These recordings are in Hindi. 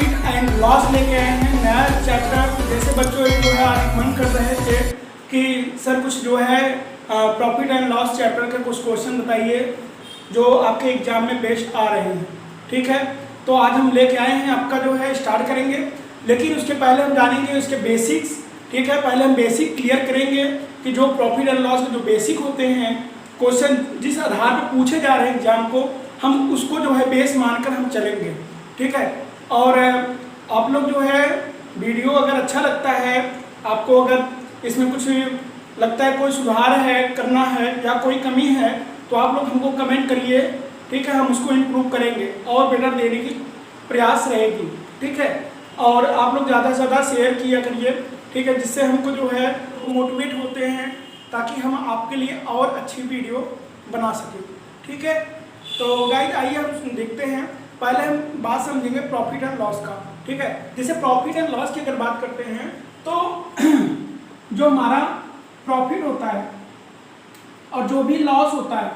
प्रॉफिट एंड लॉस लेके आए हैं नया चैप्टर। जैसे बच्चों जो है रिकमेंड कर रहे थे कि सर कुछ जो है प्रॉफिट एंड लॉस चैप्टर के कुछ क्वेश्चन बताइए जो आपके एग्जाम में बेस्ट आ रहे हैं, ठीक है। तो आज हम लेके आए हैं, आपका जो है स्टार्ट करेंगे, लेकिन उसके पहले हम जानेंगे उसके बेसिक्स, ठीक है। पहले हम बेसिक क्लियर करेंगे कि जो प्रॉफिट एंड लॉस के जो बेसिक होते हैं, क्वेश्चन जिस आधार पर पूछे जा रहे हैं एग्जाम को, हम उसको जो है बेस मानकर हम चलेंगे, ठीक है। और आप लोग जो है वीडियो अगर अच्छा लगता है, आपको अगर इसमें कुछ लगता है कोई सुधार है करना है या कोई कमी है, तो आप लोग हमको कमेंट करिए, ठीक है। हम उसको इम्प्रूव करेंगे और बेटर देने की प्रयास रहेगी, ठीक है। और आप लोग ज़्यादा से ज़्यादा शेयर किया करिए, ठीक है, जिससे हमको जो है मोटिवेट होते हैं ताकि हम आपके लिए और अच्छी वीडियो बना सकें, ठीक है। तो गाइस आइए हम देखते हैं, पहले हम बात समझेंगे प्रॉफिट एंड लॉस का, ठीक है। जैसे प्रॉफिट एंड लॉस की अगर बात करते हैं तो जो हमारा प्रॉफिट होता है और जो भी लॉस होता है,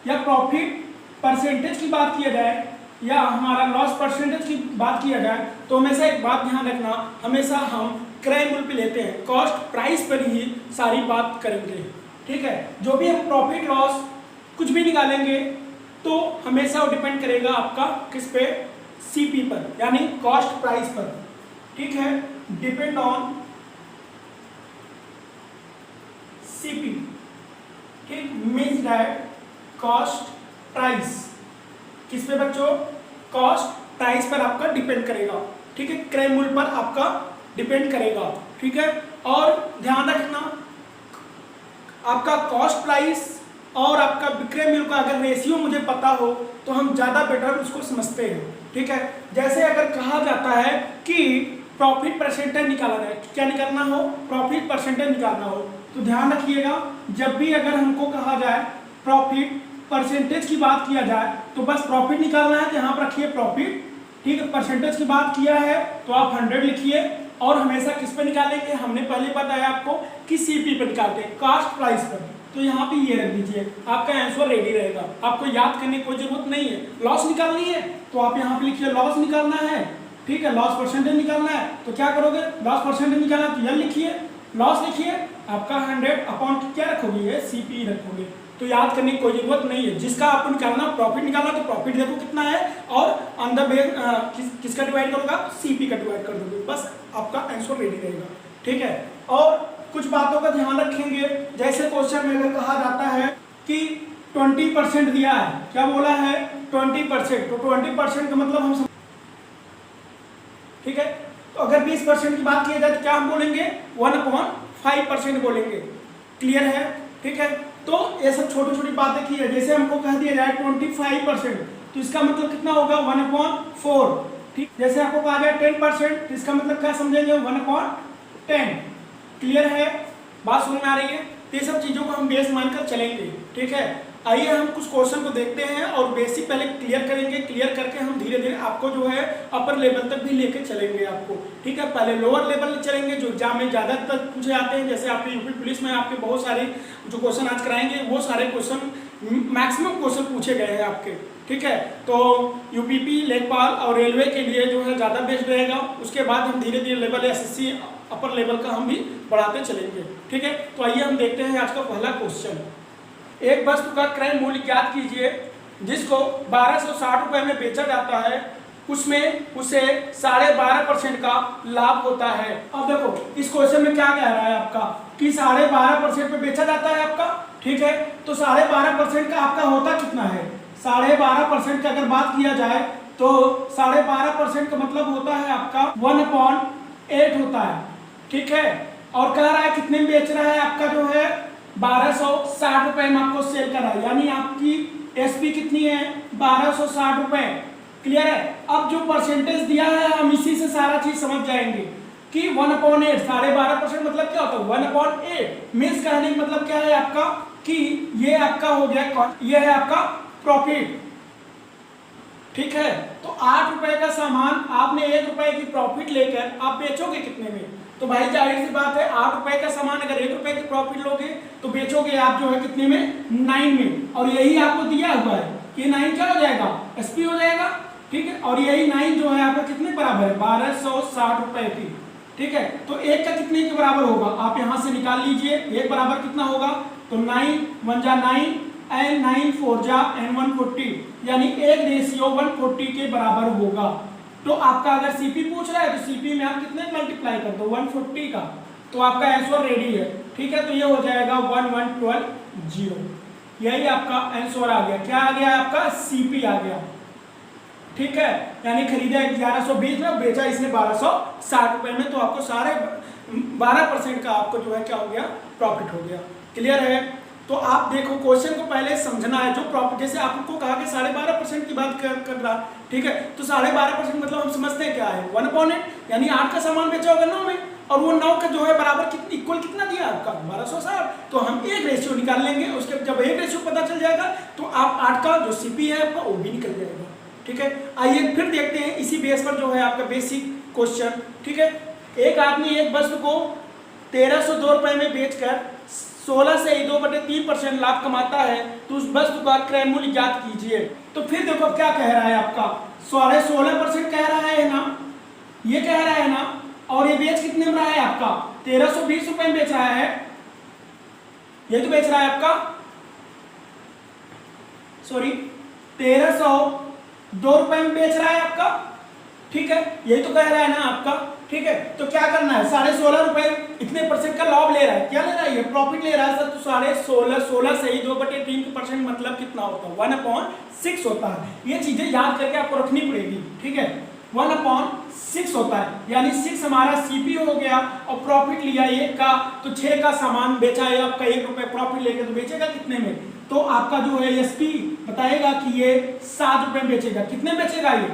या प्रॉफिट परसेंटेज की बात किया जाए या हमारा लॉस परसेंटेज की बात किया जाए, तो हमेशा एक बात ध्यान रखना, हमेशा हम क्रय मूल्य पे लेते हैं, कॉस्ट प्राइस पर ही सारी बात करेंगे, ठीक है। जो भी हम प्रॉफिट लॉस कुछ भी निकालेंगे तो हमेशा वो डिपेंड करेगा आपका किस पे, सीपी पर, यानी कॉस्ट प्राइस पर, ठीक है। डिपेंड ऑन सीपी, ठीक, मीन्स दैट कॉस्ट प्राइस किस पे बच्चों, कॉस्ट प्राइस पर आपका डिपेंड करेगा, ठीक है, क्रय मूल्य पर आपका डिपेंड करेगा, ठीक है। और ध्यान रखना आपका कॉस्ट प्राइस और आपका विक्रय मूल्य का अगर रेशियो मुझे पता हो तो हम ज़्यादा बेटर उसको समझते हैं, ठीक है। जैसे अगर कहा जाता है कि प्रॉफिट परसेंटेज निकाला जाए, क्या निकालना हो, प्रॉफिट परसेंटेज निकालना हो, तो ध्यान रखिएगा जब भी अगर हमको कहा जाए प्रॉफिट परसेंटेज की बात किया जाए तो बस प्रॉफिट निकालना है, यहाँ पर रखिए प्रॉफिट, ठीक है। परसेंटेज की बात किया है तो आप 100 लिखिए, और हमेशा किस पे निकालेंगे, हमने पहले बताया आपको कि सीपी पे निकालते हैं, कॉस्ट प्राइस पर, तो यहाँ पे ये रख दीजिए, आपका आंसर रेडी रहेगा, आपको याद करने की कोई जरूरत नहीं है। लॉस निकालनी है तो आप यहाँ पे लिखिए लॉस निकालना है, ठीक है, लॉस परसेंटेज निकालना है, तो क्या करोगे, लॉस परसेंटेज निकालना तो यह लिखिए, लॉस लिखिए, आपका 100 अपॉन क्या रखोगे, ये सीपी रखोगे, तो याद करने की कोई जरूरत नहीं है। जिसका आपको निकालना प्रॉफिट निकालना तो प्रॉफिट देखो कितना है, और ऑन द बेस किसका डिवाइड करोगे, सीपी का डिवाइड कर दोगे, बस आपका आंसर रेडी रहेगा, ठीक है। और कुछ बातों का ध्यान रखेंगे, जैसे क्वेश्चन में अगर कहा जाता है कि 20% दिया है, क्या बोला है 20%, तो 20% का मतलब हम, ठीक है। तो अगर 20% की बात की जाए तो क्या हम बोलेंगे 1/5% बोलेंगे, क्लियर है, ठीक है। तो ये सब छोटी छोटी बातें की है, जैसे हमको कह दिया जाए 25%, तो इसका मतलब कितना होगा 1/4, ठीक। जैसे आपको कहा जाए 10%, तो इसका मतलब क्या समझेंगे 1/10, क्लियर है, बात समझ में आ रही है। तो ये सब चीज़ों को हम बेस मानकर चलेंगे, ठीक है। आइए हम कुछ क्वेश्चन को देखते हैं और बेसिक पहले क्लियर करेंगे, क्लियर करके हम धीरे धीरे आपको जो है अपर लेवल तक भी लेके चलेंगे आपको, ठीक है। पहले लोअर लेवल चलेंगे जो एग्जाम में ज़्यादातर पूछे जाते हैं, जैसे आपके यूपी पुलिस में आपके बहुत सारे जो क्वेश्चन आज कराएंगे वो सारे क्वेश्चन मैक्सिमम क्वेश्चन पूछे गए हैं आपके, ठीक है। तो यूपीपी, लेखपाल और रेलवे के लिए जो है ज़्यादा बेस्ट रहेगा। उसके बाद हम धीरे धीरे लेवल एसएससी अपर लेवल का हम भी बढ़ाते चलेंगे, ठीक है। तो आइए हम देखते हैं आज का पहला क्वेश्चन। एक वस्तु का क्रय मूल्य ज्ञात कीजिए जिसको 1260 रुपये में बेचा जाता है, उसमें उसे 12.5% का लाभ होता है। अब देखो इस क्वेश्चन में क्या कह रहा है आपका कि 12.5% पे बेचा जाता है आपका, ठीक है। तो 12.5% का आपका होता कितना है, 12.5% की अगर बात किया जाए तो 12.5% का मतलब होता है आपका 1/8 होता है, ठीक है। और कह रहा है कितने में बेच रहा है, आपका जो है 1260 रुपये में आपको सेल कर रहा है, यानी आपकी एसपी कितनी है 1260 रुपये, क्लियर है। अब जो परसेंटेज दिया है हम इसी से सारा चीज समझ जाएंगे कि 1/8, 12.5% मतलब क्या होता है 1/8, मीन्स कहने का मतलब क्या है आपका कि ये आपका हो गया, ये है आपका प्रॉफिट, ठीक है। तो 8 रुपए का सामान आपने 1 रुपए की प्रॉफिट लेकर आप बेचोगे कितने में, तो भाई जाहिर सी बात है 8 रुपए का सामान अगर 1 रुपए की प्रॉफिट लोगे तो बेचोगे आप जो है कितने में 9 में, और यही आपको दिया हुआ है कि 9 क्या हो जाएगा एसपी हो जाएगा, ठीक है, और यही 9 जो है आपका कितने बराबर है, 1260 रुपए की। ठीक है, तो एक का कितने के बराबर होगा, आप यहां से निकाल लीजिए, एक बराबर कितना होगा, तो 9 1 जा 9 एंड 9 4 जा एंड 140, यानी 1:140 के बराबर होगा। तो आपका अगर सीपी पूछ रहा है तो सीपी में आप कितने मल्टीप्लाई कर दो 140 का, तो आपका आंसर रेडी है। ठीक है, तो ये हो जाएगा 11120, यही आपका आंसर आ गया। क्या आ गया आपका, सीपी आ गया। ठीक है, यानी खरीदा 1120 में, बेचा इसने 1260 रुपए में, तो आपको सारे 12% का आपको जो है क्या हो गया, प्रॉफिट हो गया। क्लियर है, तो आप देखो क्वेश्चन को पहले समझना है। जो प्रॉफिट, जैसे आपको कहा कि 12.5% की बात कर रहा, ठीक है, तो 12.5% मतलब हम समझते हैं क्या है, 1/8, यानी 8 का सामान बेचा होगा 9 में, और वो 9 का जो है बराबर इक्वल कितना दिया आपका 1260, तो हम एक रेशियो निकाल लेंगे। उसके जब एक रेशियो पता चल जाएगा तो आप 8 का जो सीपी है आपका वो भी निकल जाएगा। ठीक है, आइए फिर देखते हैं इसी बेस पर जो है आपका बेसिक क्वेश्चन। ठीक है, एक आदमी एक वस्तु को 1302 रुपए में बेचकर 16 से 2/3% लाभ कमाता है, तो उस वस्तु का क्रय मूल्य ज्ञात कीजिए। तो फिर देखो अब क्या कह रहा है आपका, 16% कह रहा है ना, ये कह रहा है ना, और ये बेच कितने में रहा है आपका 1320 रुपए में बेच रहा है, ये तो बेच रहा है आपका, सॉरी 1302 रुपए में बेच रहा है आपका। ठीक है, यही तो कह रहा है ना आपका। ठीक है, तो क्या करना है, 16.5 रुपए इतने परसेंट का लाभ ले रहा है, क्या ले रहा है, ये प्रॉफिट ले रहा है सर। तो 16.5 से ही 2/3% मतलब कितना होता है, 1/6 होता है। ये चीजें याद करके आपको रखनी पड़ेगी। ठीक है, 1/6 होता है, यानी 6 हमारा सीपी हो गया, और प्रॉफिट लिया 1 का, तो 6 का सामान बेचा है आपका 1 रुपए प्रॉफिट लेके, तो बेचेगा कितने में, तो आपका जो है एसपी बताएगा कि ये 7 रुपए में बेचेगा। कितने बेचेगा, ये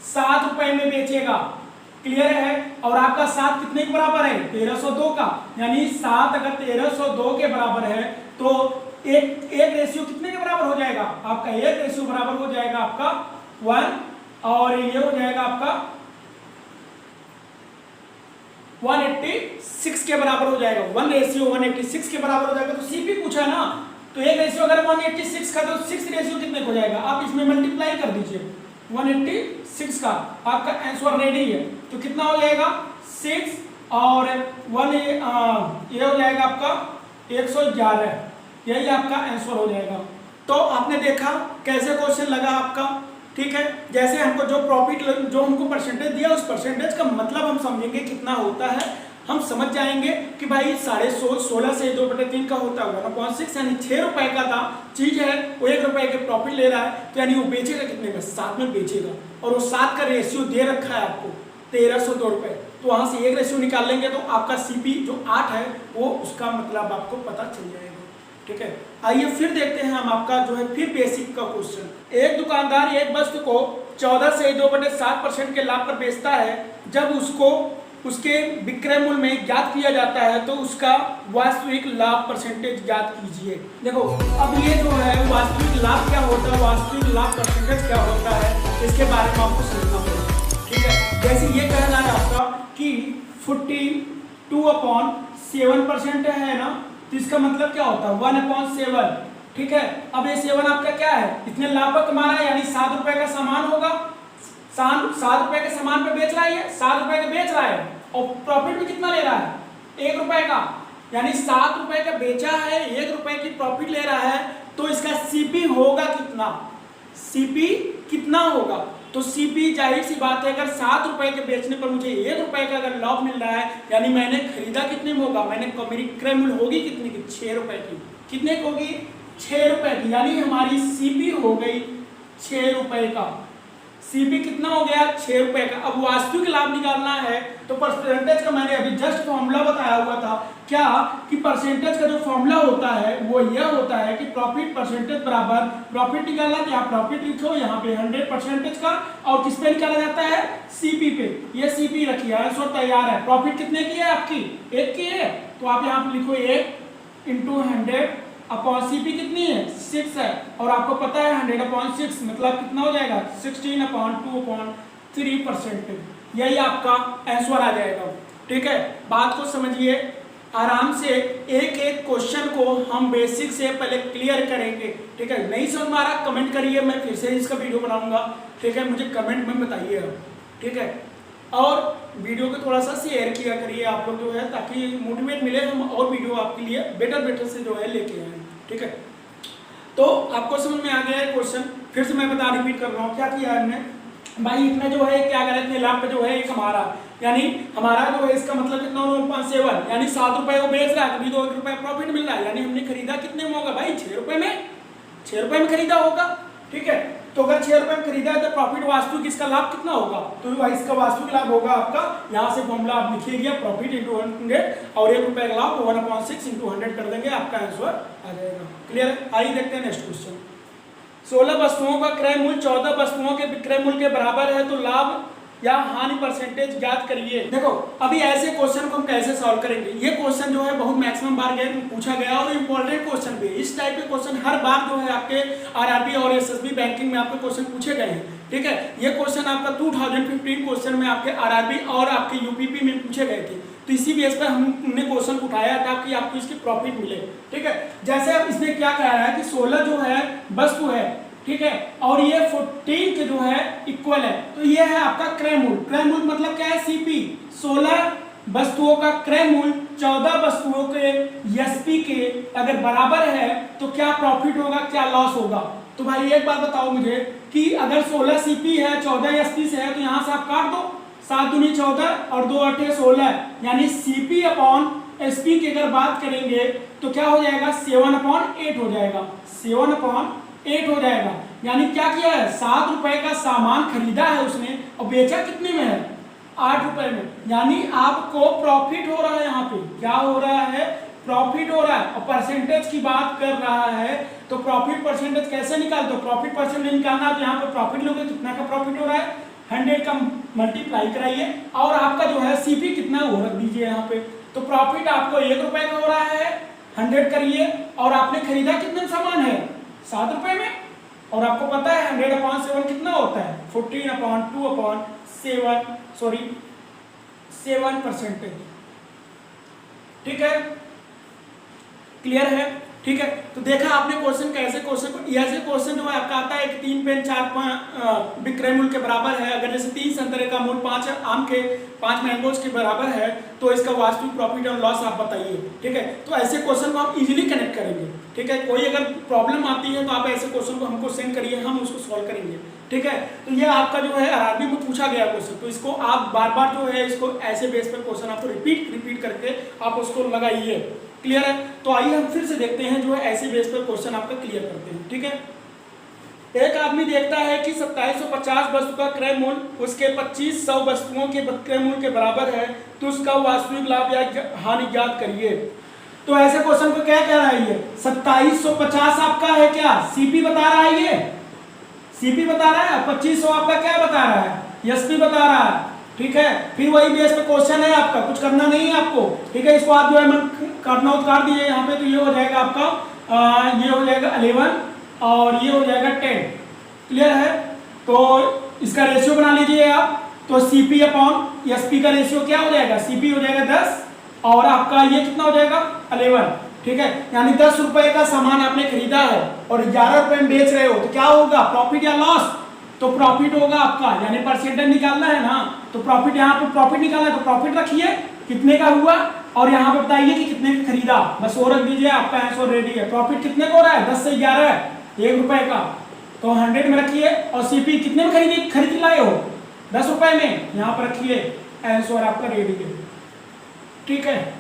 7 रुपए में बेचेगा। क्लियर है, और आपका 7 कितने के बराबर है, 1302 का, यानी 7 अगर 1302 के बराबर है तो एक रेशियो कितने के बराबर हो जाएगा, आपका एक रेशियो बराबर हो जाएगा आपका 1, और ये हो जाएगा आपका 186 के बराबर हो जाएगा। 1:186 के बराबर हो जाएगा। तो सीपी पूछा ना, तो एक रेशियो अगर 186 का, तो 6 रेशियो कितने हो जाएगा, आप इसमें मल्टीप्लाई कर दीजिए 186 का, आपका आंसर रेडी है। तो कितना हो जाएगा 6 और 1 ये हो जाएगा आपका 111, यही आपका आंसर हो जाएगा। तो आपने देखा कैसे क्वेश्चन लगा आपका। ठीक है, जैसे हमको जो प्रॉफिट जो हमको परसेंटेज दिया, उस परसेंटेज का मतलब हम समझेंगे कितना होता है, हम समझ जाएंगे कि भाई 16.5 से 2/3 का होता है 1/6, यानी 6 रुपए का था चीज है, वो 1 रुपए के प्रॉफिट ले रहा है, तो यानी वो बेचेगा कितने में, 7 में बेचेगा। और वो 7 का रेशियो दे रखा है आपको 1302 रुपए, तो वहां से एक रेशियो निकाल लेंगे तो आपका सीपी जो 8 है वो उसका मतलब आपको पता चल जाएगा। ठीक है, आइए फिर देखते हैं हम आपका जो है फिर बेसिक का क्वेश्चन। एक दुकानदार एक वस्तु को 14 से 2/7% के लाभ पर बेचता है। जब उसको उसके विक्रय मूल्य में ज्ञात किया जाता है तो उसका वास्तविक लाभ परसेंटेज ज्ञात कीजिए। देखो अब ये जो है वास्तविक लाभ क्या होता है, वास्तविक लाभ परसेंटेज क्या होता है, इसके बारे में आपको समझना पड़ेगा। ठीक है, जैसे ये कहना है आपका कि 42/7% है ना, तो इसका मतलब क्या होता है 1/7। ठीक है, अब ये 7 आपका क्या है, इतने लाभ पर कमा रहा है, यानी 7 रुपए का सामान होगा, 7 रुपए के सामान पे बेच रहा है, 7 रुपए का बेच रहा है, और प्रॉफिट भी कितना ले रहा है 1 रुपए का, यानी 7 रुपए का बेचा है, 1 रुपए की प्रॉफिट ले रहा है, तो इसका सीपी होगा कितना, सीपी कितना होगा, तो सीपी जाहिर सी बात है अगर 7 रुपए के बेचने पर मुझे 1 रुपए का अगर लाभ मिल रहा है, यानी मैंने खरीदा कितने में होगा, मेरी क्रय मूल्य होगी कितनी की 6 रुपए की, कितने की होगी 6 रुपए की, यानी हमारी सीपी हो गई 6 रुपए का, सीपी कितना हो गया 6 रुपए का। अब वास्तविक लाभ निकालना है तो परसेंटेज का मैंने अभी जस्ट फॉर्मूला बताया हुआ था, क्या कि परसेंटेज का जो फॉर्मूला होता है वो यह होता है कि प्रॉफिट परसेंटेज बराबर प्रॉफिट निकालना, तो आप प्रॉफिट लिखो यहाँ पे 100% का, और किस पे निकाला जाता है सीपी पे, ये सीपी रखिए आंसर तैयार है। प्रॉफिट कितने की है आपकी 1 की है, तो आप यहाँ पे लिखो 1 × 100 अपॉन सीपी कितनी है 6 है, और आपको पता है 100/6 मतलब कितना हो जाएगा 16/2/3%, यही आपका आंसर आ जाएगा। ठीक है, बात को समझिए आराम से, एक एक क्वेश्चन को हम बेसिक से पहले क्लियर करेंगे। ठीक है, नहीं समझ में आ रहा कमेंट करिए, मैं फिर से इसका वीडियो बनाऊंगा। ठीक है, मुझे कमेंट में बताइए आप, ठीक है। और वीडियो को थोड़ा सा शेयर किया करिए आप लोग जो है, ताकि मोटिवेट मिले, हम और वीडियो आपके लिए बेटर से जो है लेके आए, ठीक है। तो आपको समझ में आ गया है क्वेश्चन, फिर से मैं रिपीट कर रहा हूँ। क्या किया हमने भाई, इतने जो है क्या करें, इतने लाभ पे जो है एक हमारा, यानी हमारा जो है इसका मतलब कितना 9.7, यानी 7 रुपए को बेच रहा है, कभी 2 रुपए प्रॉफिट मिल रहा है, यानी हमने खरीदा कितने में होगा भाई, 6 रुपए में, 6 रुपए में खरीदा होगा, ठीक है। तो अगर 6 रुपए में खरीदा है तो प्रॉफिट वास्तविक इसका लाभ कितना होगा, तो इसका वास्तविक लाभ होगा आपका, यहाँ से फॉर्मूला आप लिखिएगा, प्रॉफिट इंटू 100 और 1 रुपए का लाभ 1/6 इंटू 100 कर देंगे, आपका आंसर आ जाएगा। क्लियर है? आइए देखते हैं नेक्स्ट क्वेश्चन। 16 वस्तुओं का क्रय मूल्य 14 वस्तुओं के विक्रय मूल्य के बराबर है, तो लाभ या हानि परसेंटेज ज्ञात करिए। देखो अभी ऐसे क्वेश्चन को हम कैसे सॉल्व करेंगे, ये क्वेश्चन जो है बहुत मैक्सिमम बार पूछा गया और इम्पोर्टेंट क्वेश्चन भी। इस टाइप के क्वेश्चन हर बार जो है आपके आरआरबी और एसएसबी बैंकिंग में आपके क्वेश्चन पूछे गए हैं, ठीक है। ये क्वेश्चन आपका 2015 क्वेश्चन में आपके आरआरबी और आपके यूपीपी में पूछे गए थे, तो इसी बेस पर हमने क्वेश्चन उठाया ताकि आपको इसकी प्रॉफिट मिले, ठीक है। जैसे अब इसने क्या कह रहा है कि 16 जो है वस्तु है, ठीक है, और ये 14 के जो है इक्वल है, तो ये है आपका क्रय मूल्य। क्रय मूल्य मतलब क्या है, सीपी। 16 वस्तुओं का क्रय मूल्य 14 वस्तुओं के एसपी के अगर बराबर है तो क्या प्रॉफिट होगा, क्या लॉस होगा। तो भाई एक बात बताओ मुझे कि अगर 16 सीपी है, 14 एसपी से है, तो यहां से आप काट दो, 7 दूनी 14 और 2 8 16, यानी सीपी अपॉन एसपी की अगर बात करेंगे तो क्या हो जाएगा, 7/8 हो जाएगा, 7/8 हो जाएगा। यानी क्या किया है, 7 रुपए का सामान खरीदा है उसने और बेचा कितने में है, 8 रुपए में, यानी आपको प्रॉफिट हो रहा है। यहाँ पे क्या हो रहा है, प्रॉफिट हो रहा है। और परसेंटेज की बात कर रहा है तो प्रॉफिट परसेंटेज कैसे निकालते हो, प्रॉफिट परसेंटेज निकालना है तो यहाँ पे प्रॉफिट लोगे, कितना का प्रॉफिट हो रहा है, 100 का मल्टीप्लाई कराइए और आपका जो है सीपी कितना वो रख दीजिए यहाँ पे, तो प्रॉफिट आपको 1 रुपए का हो रहा है, 100 करिए और आपने खरीदा कितने सामान है, 7 रुपए में, और आपको पता है 100/7 कितना होता है, 14/2/7%, ठीक है। क्लियर है, ठीक है। तो देखा आपने क्वेश्चन कैसे, क्वेश्चन को ऐसे क्वेश्चन जो है आपका आता है कि 3 पेन 4 विक्रय मूल्य के बराबर है, अगर जैसे 3 संतरे का मूल्य 5 आम के 5 मैंगोज के बराबर है तो इसका वास्तविक प्रॉफिट और लॉस आप बताइए, ठीक है। तो ऐसे क्वेश्चन को आप इजीली कनेक्ट करेंगे, ठीक है। कोई अगर प्रॉब्लम आती है तो आप ऐसे क्वेश्चन को हमको सेंड करिए, हम उसको सॉल्व करेंगे, ठीक है। तो ये आपका जो है आरआरबी में पूछा गया क्वेश्चन, तो इसको आप बार बार जो है इसको ऐसे बेस पर क्वेश्चन आपको रिपीट करके आप उसको लगाइए। क्लियर है? तो आइए हम फिर से देखते हैं जो है ऐसे बेस पर क्वेश्चन आपका क्लियर करते हैं, ठीक है। एक आदमी देखता है कि 2750 वस्तु का क्रय मूल्य उसके 2500 वस्तुओं के क्रय मूल्य के बराबर है, तो उसका वास्तविक लाभ या हानि ज्ञात करिए। तो ऐसे क्वेश्चन को क्या कह रहा है, ये 2750 आपका है, क्या सीपी बता रहा है, ये सीपी बता रहा है, 2500 आपका क्या बता रहा है, एसपी बता रहा है, ठीक है। फिर वही बेस पे क्वेश्चन है आपका, कुछ करना नहीं है आपको, ठीक है। इसको आप जो है काटना हो काट दीजिए यहाँ पे, तो ये हो जाएगा आपका ये हो जाएगा 11 और ये हो जाएगा 10। क्लियर है? तो इसका रेशियो बना लीजिए आप, तो सीपी अपॉन एसपी का रेशियो क्या हो जाएगा, सीपी हो जाएगा 10 और आपका ये कितना हो जाएगा 11, ठीक है। यानी 10 रुपए का सामान आपने खरीदा है और 11 रुपए में बेच रहे हो, तो क्या होगा, प्रॉफिट या लॉस, तो प्रॉफिट होगा आपका, यानी परसेंटेज निकालना है ना, तो प्रॉफिट यहाँ पे प्रॉफिट निकालना है, तो प्रॉफिट रखिए कितने का हुआ और यहाँ पे बताइए कि कितने का खरीदा, बस वो रख दीजिए, आपका आंसर रेडी है। प्रॉफिट कितने का हो रहा है, 10 से 11 1 रुपए का, तो 100 में रखिए और सीपी कितने में खरीद लाए हो, 10 रुपए में, यहाँ पर रखिए, आंसर आपका रेडी है, ठीक है।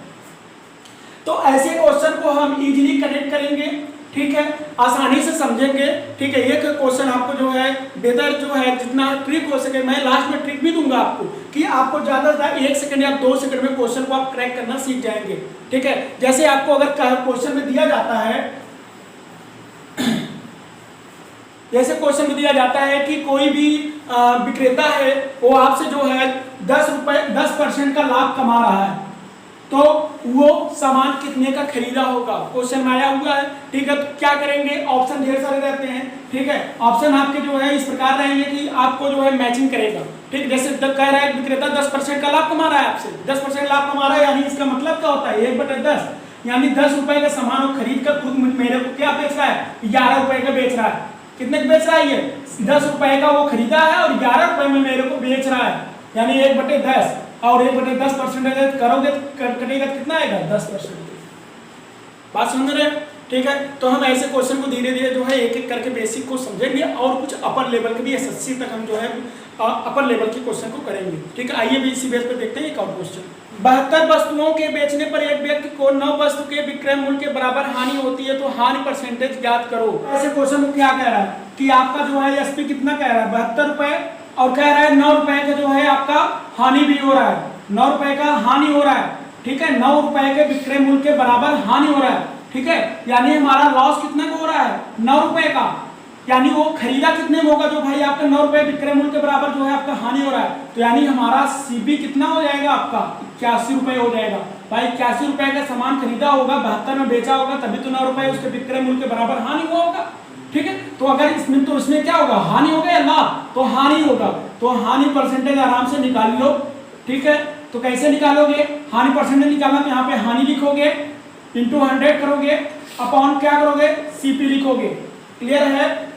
तो ऐसे क्वेश्चन को हम इजीली कनेक्ट करेंगे, ठीक है, आसानी से समझेंगे, ठीक है। एक क्वेश्चन आपको जो है बेहतर जो है जितना ट्रिक हो सके, मैं लास्ट में ट्रिक भी दूंगा आपको कि आपको ज्यादा से ज्यादा 1 सेकंड या 2 सेकंड में क्वेश्चन को आप क्रैक करना सीख जाएंगे, ठीक है। जैसे आपको अगर क्वेश्चन में दिया जाता है, जैसे क्वेश्चन में दिया जाता है कि कोई भी विक्रेता है वो आपसे जो है 10% का लाभ कमा रहा है, तो वो सामान कितने का खरीदा होगा, क्वेश्चन में आया हुआ है, ठीक है। तो क्या करेंगे, ऑप्शन ढेर सारे रहते हैं, ठीक है। ऑप्शन आपके जो है इस प्रकार रहेंगे कि आपको जो है मैचिंग करेगा, ठीक। जैसे कह रहा है विक्रेता 10% का लाभ कमा रहा है आपसे, 10% लाभ कमा रहा है, यानी इसका मतलब क्या होता है, 1/10, यानी 10 रुपए का सामान खरीद कर खुद मेरे को क्या बेच रहा है, 11 रुपए का बेच रहा है, कितने का बेच रहा है ये? 10 रुपए का वो खरीदा है और 11 रुपए में मेरे को बेच रहा है, यानी 1/10, और 1/10% करोगे कटेगा कितना आएगा? 10%। बात समझ रहे हैं? ठीक है, तो हम ऐसे क्वेश्चन को धीरे धीरे जो है एक एक करके बेसिक को समझेंगे और कुछ अपर लेवल के भी एसएससी तक हम जो है अपर लेवल के क्वेश्चन को करेंगे। ठीक है, आइए भी इसी बेस पर देखते हैं एक और क्वेश्चन। 72 वस्तुओं के बेचने पर एक व्यक्ति को 9 वस्तु के विक्रय मूल्य के बराबर हानि होती है, तो हानि परसेंटेज ज्ञात करो। ऐसे क्वेश्चन को क्या कह रहा है कि आपका जो है एसपी कितना कह रहा है? 72 रुपए, और कह रहा है 9 रुपए का जो है आपका हानि भी हो रहा है, 9 रुपए का हानि हो रहा है। ठीक है, 9 रुपए के विक्रय मूल्य के बराबर हानि हो रहा है। ठीक है, यानी हमारा लॉस कितना का हो रहा है? 9 रुपए का, यानी वो खरीदा कितने में होगा जो भाई आपका 9 रुपए विक्रय मूल्य के बराबर जो है आपका हानि हो रहा है, तो यानी हमारा सीबी कितना हो जाएगा आपका? 81 रुपए हो जाएगा। भाई 81 रुपए का सामान खरीदा होगा, 72 में बेचा होगा, तभी तो 9 रुपए उसके विक्रय मूल्य के बराबर हानि हुआ होगा। ठीक है, तो अगर इसमें तो इसमें क्या होगा? हानि हो गया या लाभ? तो हानि होगा, तो हानि परसेंटेज आराम से निकाल लो। ठीक है, तो कैसे निकालोगे? हानि परसेंटेज निकालना तो यहाँ पे हानि लिखोगे, इंटू 100 करोगे, अपॉन क्या करोगे? सीपी लिखोगे। क्लियर है?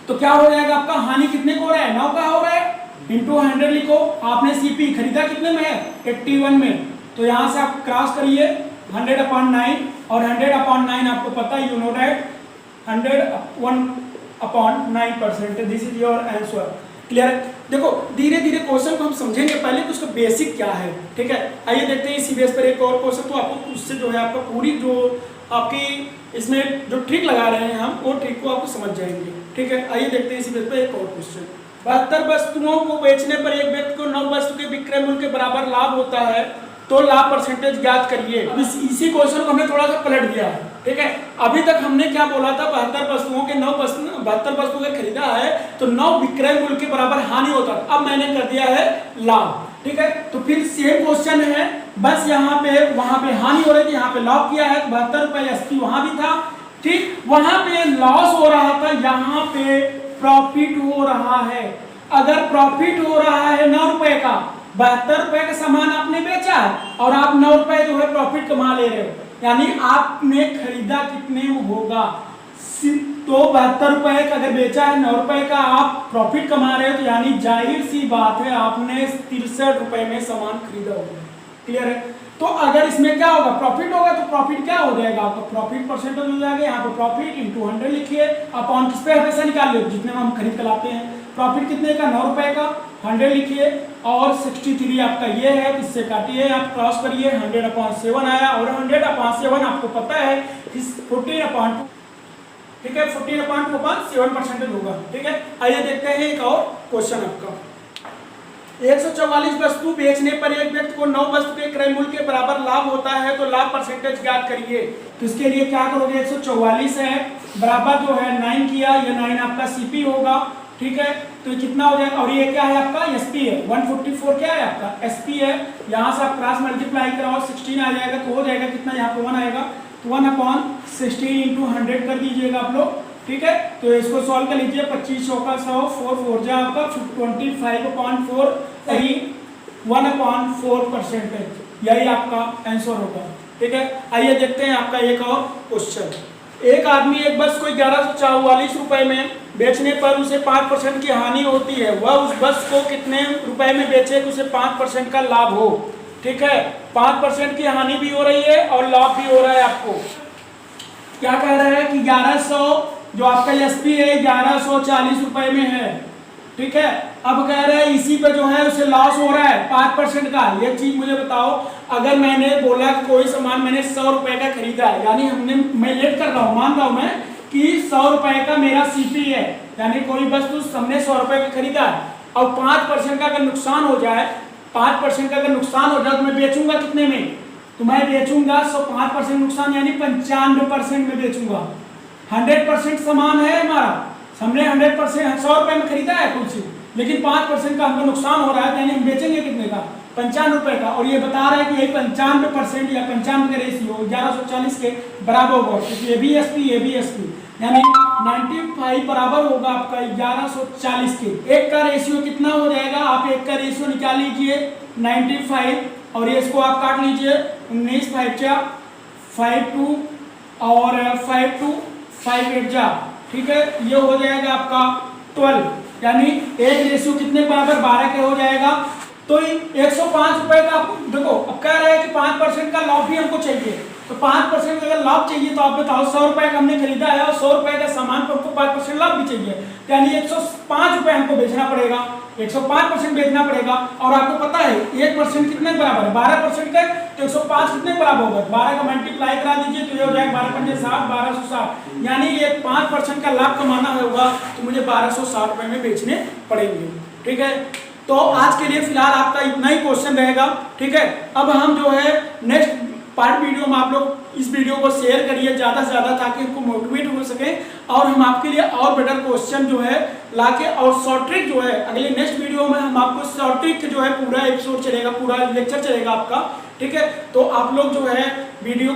तो क्या हो जाएगा आपका? हानि कितने को हो रहा है? 9 का हो रहा है, इंटू 100 लिखो। आपने सीपी खरीदा कितने में है? 81 में, तो यहाँ से आप क्रॉस करिए 100/9, और 100/9 आपको पता है, you know that 101/9%। This is your answer. Clear है? देखो धीरे धीरे क्वेश्चन को हम समझेंगे, पहले तो उसका बेसिक क्या है। ठीक है, आइए देखते हैं इसी बेस पर एक और क्वेश्चन, तो आपको उससे जो है आपका पूरी जो आपकी इसमें जो ट्रिक लगा रहे हैं हम, वो ट्रिक को आपको समझ जाएंगे। ठीक है, आइए देखते हैं इसी बेस पर एक और क्वेश्चन। 72 वस्तुओं को बेचने पर एक व्यक्ति को 9 वस्तु के विक्रय मूल्य के बराबर लाभ होता है, तो लाभ परसेंटेज ज्ञात करिए। अब इसी क्वेश्चन को हमने थोड़ा सा पलट दिया है। ठीक है, अभी तक हमने क्या बोला था? 72 वस्तुओं के 72 वस्तु का खरीदा है तो 9 विक्रय मूल्य के बराबर हानि होता है, अब मैंने कर दिया है लाभ। ठीक है, तो फिर सेम क्वेश्चन है, बस यहाँ पे वहां पे हानि हो रही थी, यहाँ पे लाभ किया है। 72 रुपए एसपी वहां भी था, ठीक, वहां पे लॉस हो रहा था, यहाँ पे प्रॉफिट हो रहा है। अगर प्रॉफिट हो रहा है 9 रुपए का, 72 रुपए का सामान आपने बेचा है और आप 9 रुपए जो है प्रॉफिट कमा ले रहे हो, यानी आपने खरीदा कितने में होगा? तो 72 रुपए का अगर बेचा है, 9 रुपए का आप प्रॉफिट कमा रहे हो, तो यानी जाहिर सी बात है आपने 63 रुपए में सामान खरीदा होगा। क्लियर है? तो अगर इसमें क्या होगा? प्रॉफिट होगा, तो प्रॉफिट क्या हो जाएगा आपका? प्रॉफिट परसेंटेज हो जाएगा। यहाँ पे प्रॉफिट इंटू 100 लिखिए, अपॉन किस पे हमेशा निकाल लो? जितने में हम खरीद कर लाते हैं। प्रॉफिट कितने का? 9 रुपए का, 100 लिखिए, और 63 आपका ये है, इससे काटिए, आप क्रॉस करिए, 100/7 आया, और 100/7 आपको पता है 14/2, ठीक है, 14/2/7% होगा। ठीक है, आइए देखते हैं एक और क्वेश्चन आपका। 144 वस्तु बेचने पर एक व्यक्ति को 9 वस्तु के क्रय मूल्य के बराबर लाभ होता है, तो लाभ परसेंटेज ज्ञात करिए। तो इसके लिए क्या करोगे? 144 है बराबर जो है 9 किया, ये 9 आपका सीपी होगा। ठीक है, तो कितना हो जाएगा? और ये क्या है आपका? एसपी है। 144 क्या है आपका? एसपी है। यहाँ से आप क्रॉस मल्टीप्लाई कराओ, 16 आ जाएगा, तो हो जाएगा कितना? यहाँ पे 1 आएगा, तो 1/16 इंटू 100 कर दीजिएगा आप लोग। ठीक है, तो इसको सॉल्व कर लीजिए, 25 का 100, 4 4 जा आपका 25/4, 1/4%, यही आपका आंसर होगा। ठीक है, आइए देखते हैं आपका एक और क्वेश्चन। एक आदमी एक बस को 1144 रुपए में बेचने पर उसे 5% की हानि होती है, वह उस बस को कितने रुपए में बेचे कि उसे 5% का लाभ हो? ठीक है, 5% की हानि भी हो रही है और लाभ भी हो रहा है। आपको क्या कह रहा है कि 1100 जो आपका एसपी है 1140 रुपए में है। ठीक है, अब कह रहे हैं इसी पे जो है उसे लॉस हो रहा है 5% का। ये चीज मुझे बताओ, अगर मैंने बोला कि कोई सामान मैंने 100 रुपए का खरीदा है, यानी मैं लेट कर रहा हूँ, मान रहा हूँ मैं कि 100 रुपए का मेरा सीपी है, यानी कोई वस्तु हमने 100 रुपए का खरीदा है, और 5% का अगर नुकसान हो जाए, 5% का अगर नुकसान हो जाए तो मैं बेचूंगा कितने में? तो मैं बेचूंगा 5% नुकसान यानी 95% में बेचूंगा। 100% सामान है हमारा, हमने 100% 100 रुपए में खरीदा है कुछ, लेकिन 5% का हमको नुकसान हो रहा है, यानी हम बेचेंगे कितने का? 95 रुपए का। और ये बता रहा है कि ये 95% या 95 का रेशियो 1140 के बराबर होगा, क्योंकि ये भी एसपी यानी 95 बराबर होगा आपका 1140 के। एक का रेशियो कितना हो जाएगा? आप एक का रेशियो निकाल लीजिए 95, और ये इसको आप काट लीजिए 19 5 52 और 5 2 5 8 जा ठीक है, ये हो जाएगा आपका 12, यानी 1 कितने बराबर 12 के हो जाएगा। तो 105 रुपए का देखो, अब कह रहे हैं कि 5% का लाभ भी हमको चाहिए, तो 5% अगर लाभ चाहिए तो आप बताओ 100 रुपए का हमने खरीदा है और 100 रुपए का सामान पर हमको 5% लाभ भी चाहिए, यानी 105 रुपए हमको बेचना पड़ेगा, 105% बेचना पड़ेगा। और आपको पता है 1% कितने बराबर है 12% का, तो 105 कितने बराबर होगा 12 का मल्टीप्लाई करा दीजिए तो ये हो जाएगा 12 पंजे 60, 1260, यानी ये 5% का लाभ कमाना होगा तो मुझे 1260 रुपए में बेचने पड़ेंगे। ठीक है, तो आज के लिए फिलहाल आपका इतना ही क्वेश्चन रहेगा। ठीक है, अब हम जो है नेक्स्ट पार्ट वीडियो में आप लोग इस वीडियो को शेयर करिए ज़्यादा से ज़्यादा, ताकि हमको मोटिवेट हो सके और हम आपके लिए और बेटर क्वेश्चन जो है लाके, और शॉर्ट ट्रिक जो है अगले नेक्स्ट वीडियो में हम आपको शॉर्ट ट्रिक जो है पूरा एपिसोड चलेगा, पूरा लेक्चर चलेगा आपका। ठीक है, तो आप लोग जो है वीडियो